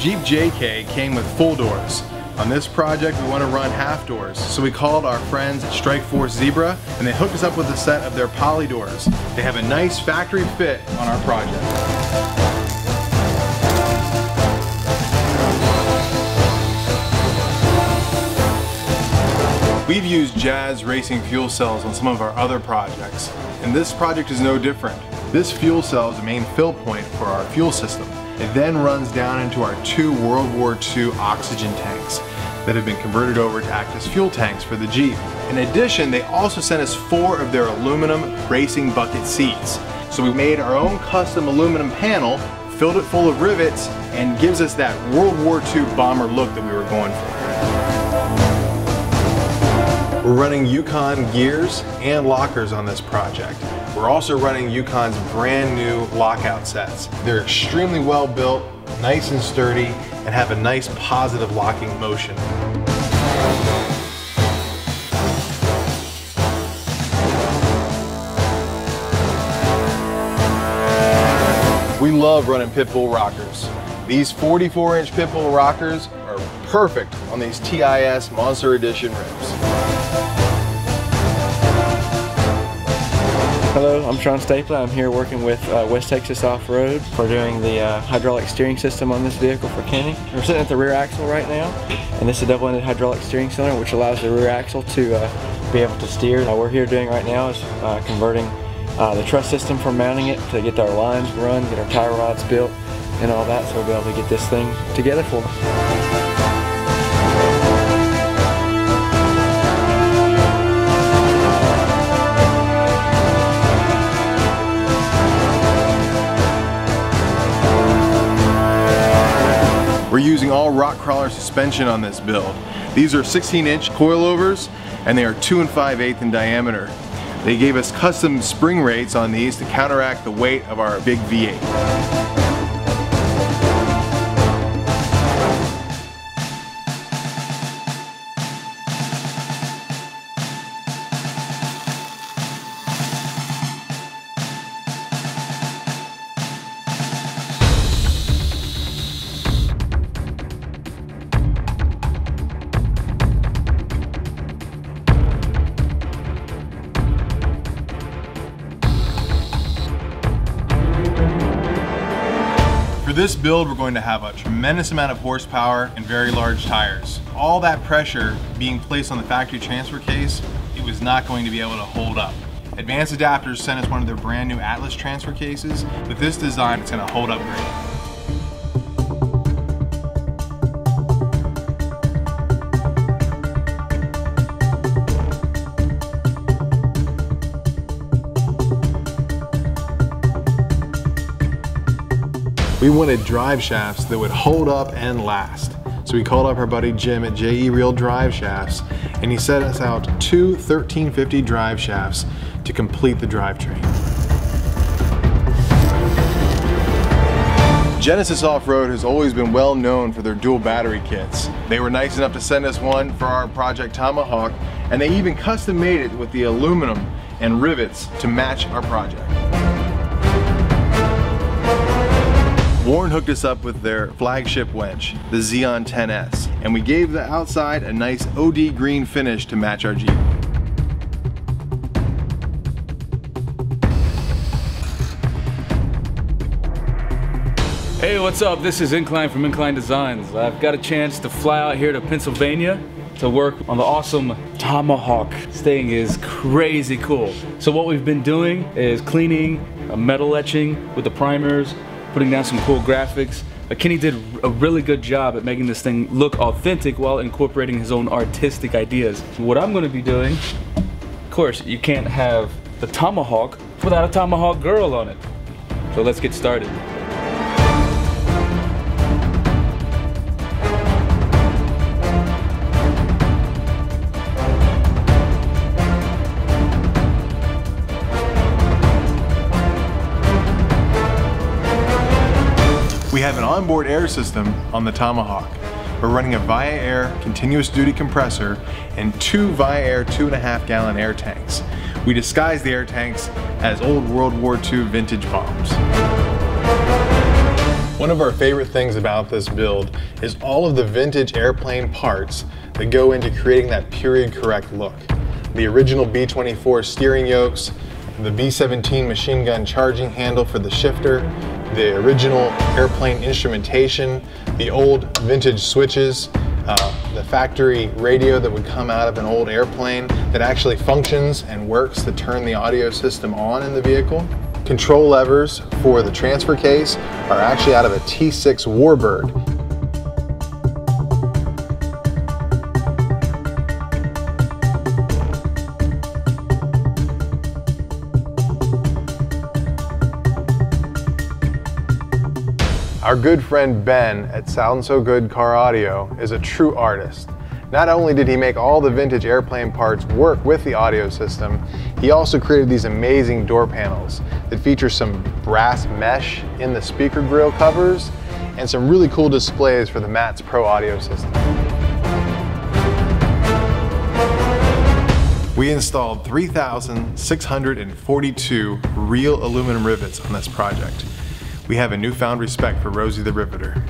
Jeep JK came with full doors. On this project, we want to run half doors, so we called our friends at Strike Force Zebra, and they hooked us up with a set of their poly doors. They have a nice factory fit on our project. We've used Jazz racing fuel cells on some of our other projects, and this project is no different. This fuel cell is the main fill point for our fuel system. It then runs down into our 2 World War II oxygen tanks that have been converted over to act as fuel tanks for the Jeep. In addition, they also sent us 4 of their aluminum racing bucket seats. So we made our own custom aluminum panel, filled it full of rivets, and gives us that World War II bomber look that we were going for. We're running Yukon gears and lockers on this project. We're also running Yukon's brand new lockout sets. They're extremely well built, nice and sturdy, and have a nice positive locking motion. We love running pit bull rockers. These 44-inch pit bull rockers are perfect on these TIS Monster Edition rims. Hello, I'm Sean Stapler. I'm here working with West Texas Off-Road for doing the hydraulic steering system on this vehicle for Kenny. We're sitting at the rear axle right now, and this is a double-ended hydraulic steering cylinder which allows the rear axle to be able to steer. What we're here doing right now is converting the truss system for mounting it to get our lines run, get our tie rods built, and all that, so we'll be able to get this thing together for us. We're using all rock crawler suspension on this build. These are 16-inch coilovers, and they are 2 5/8 in diameter. They gave us custom spring rates on these to counteract the weight of our big V8. For this build, we're going to have a tremendous amount of horsepower and very large tires. All that pressure being placed on the factory transfer case, it was not going to be able to hold up. Advanced Adapters sent us one of their brand new Atlas transfer cases. With this design, it's going to hold up great. We wanted drive shafts that would hold up and last. So we called up our buddy Jim at JE Reel Drive Shafts, and he set us out 2 1350 drive shafts to complete the drivetrain. Genesis Off-Road has always been well known for their dual battery kits. They were nice enough to send us one for our project Tomahawk, and they even custom made it with the aluminum and rivets to match our project. Warren hooked us up with their flagship winch, the Xeon 10S, and we gave the outside a nice OD green finish to match our Jeep. Hey, what's up? This is Incline from Incline Designs. I've got a chance to fly out here to Pennsylvania to work on the awesome Tomahawk. This thing is crazy cool. So what we've been doing is cleaning, metal etching with the primers, putting down some cool graphics. Kenny did a really good job at making this thing look authentic while incorporating his own artistic ideas. What I'm going to be doing, of course, you can't have the Tomahawk without a Tomahawk girl on it. So let's get started. We have an onboard air system on the Tomahawk. We're running a Via Air continuous duty compressor and 2 Via Air 2.5 gallon air tanks. We disguised the air tanks as old World War II vintage bombs. One of our favorite things about this build is all of the vintage airplane parts that go into creating that period correct look. The original B-24 steering yokes, the B-17 machine gun charging handle for the shifter, the original airplane instrumentation, the old vintage switches, the factory radio that would come out of an old airplane that actually functions and works to turn the audio system on in the vehicle. Control levers for the transfer case are actually out of a T6 Warbird. Our good friend Ben at Sound So Good Car Audio is a true artist. Not only did he make all the vintage airplane parts work with the audio system, he also created these amazing door panels that feature some brass mesh in the speaker grill covers and some really cool displays for the Mats Pro audio system. We installed 3,642 real aluminum rivets on this project. We have a newfound respect for Rosie the Riveter.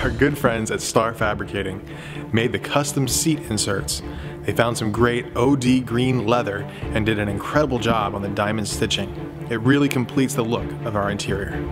Our good friends at Star Fabricating made the custom seat inserts. They found some great OD green leather and did an incredible job on the diamond stitching. It really completes the look of our interior.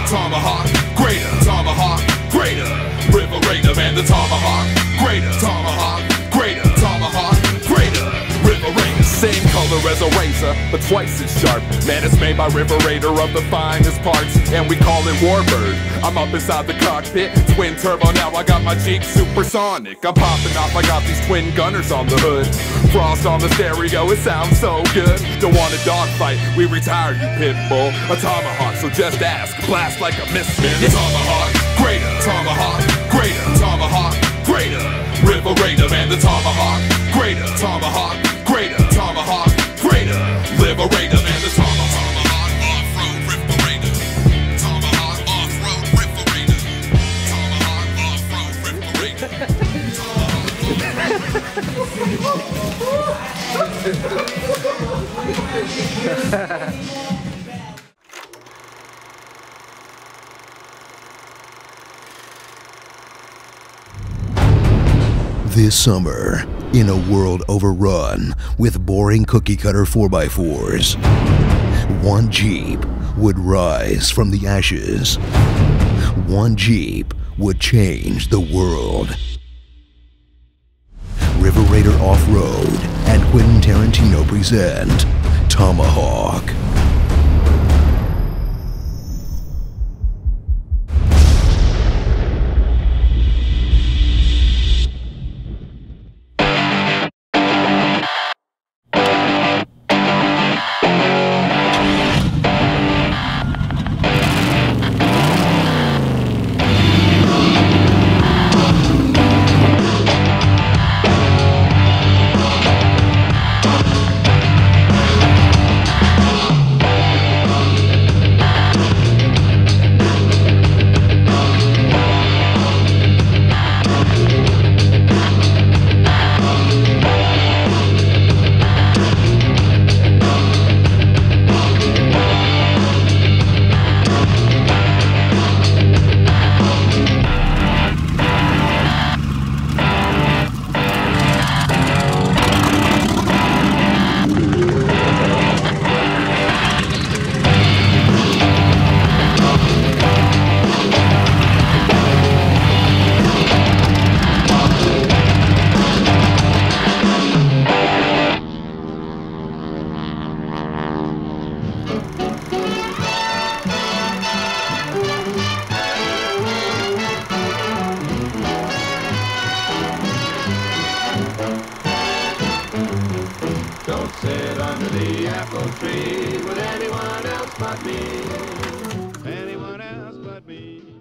Tomahawk, greater, Tomahawk, greater, River Raider, man, the Tomahawk, greater, Tomahawk, greater, Tomahawk, greater, River Raider. Same color as a razor, but twice as sharp. Man, it's made by River Raider of the finest parts, and we call it Warbird. I'm up inside the cockpit, twin turbo now, I got my Jeep supersonic. I'm popping off, I got these twin gunners on the hood. Frost on the stereo, it sounds so good. Don't want a dogfight, we retire you pit bull. A Tomahawk, so just ask, blast like a missile. Yeah. Tomahawk, greater, Tomahawk, greater, Tomahawk, greater, River Raider, man, the Tomahawk, greater, Tomahawk, greater, Tomahawk, greater, Liberator, man, the Tomahawk. Off-road Liberator, Tomahawk, off-road Liberator, Tomahawk, off-road Liberator. This summer, in a world overrun with boring cookie-cutter 4x4s, one Jeep would rise from the ashes. One Jeep would change the world. River Raider Off-Road and Quentin Tarantino present Tomahawk. Don't sit under the apple tree with anyone else but me. anyone else but me.